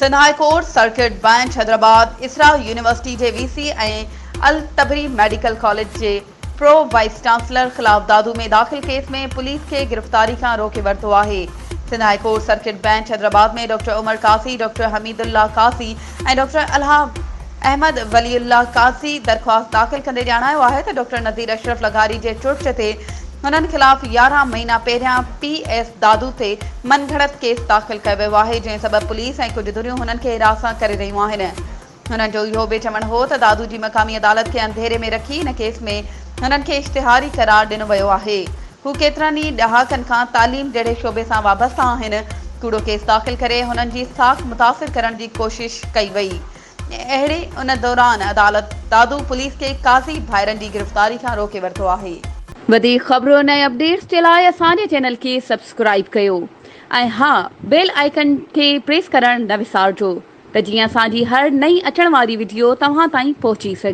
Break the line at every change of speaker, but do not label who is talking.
Sindh court circuit bench Hyderabad Isra university के VC Al Tabri medical college के pro vice chancellor खिलाफ दादू में दाखिल केस में पुलिस के गिरफ्तारी का रोके वरतो है। Sindh high court circuit bench Hyderabad में डॉक्टर उमर कासी, डॉक्टर हमीदुल्ला कासी और डॉक्टर अल्हा अहमद वलीउल्ला कासी दरख्वास्त दाखिल कंदे ॼाणायो आहे त डॉक्टर नज़ीर अशरफ लगारी के चुर्च ते उन्हनि खिलाफ़ 11 महीना पहिरियां PS दादू ते मनगढ़ंत केस दाखिल कयो वियो आहे, जंहिं सबबि पुलिस ऐं कुझु धुरियूं हुननि खे हिरासत करे रहियूं आहिनि। हुननि जो इहो बि चवणु हो त दादू जी मक़ामी अदालत खे अंधेरे में रखी इन केस में हुननि खे इश्तिहारी करार ॾिनो वियो आहे। हू केतिरनि ई ॾहाकनि खां तालीम जहिड़े शोबे सां वाबस्ता आहिनि। कूड़ो केस दाखिल करे हुननि जी साख मुतासिर करण जी कोशिश कई वई। अहिड़े उन दौरान अदालत दादू पुलिस के काज़ी भाइरनि जी गिरफ़्तारी खां रोके वरितो आहे। वधीक ख़बरुनि ऐं अपडेट्स जे लाइ असांजे चैनल खे सब्सक्राइब कयो ऐं हा बेल आइकन खे प्रेस करणु न विसारिजो त जीअं असांजी हर नई अचण वारी वीडियो तव्हां ताईं पहुची सघे।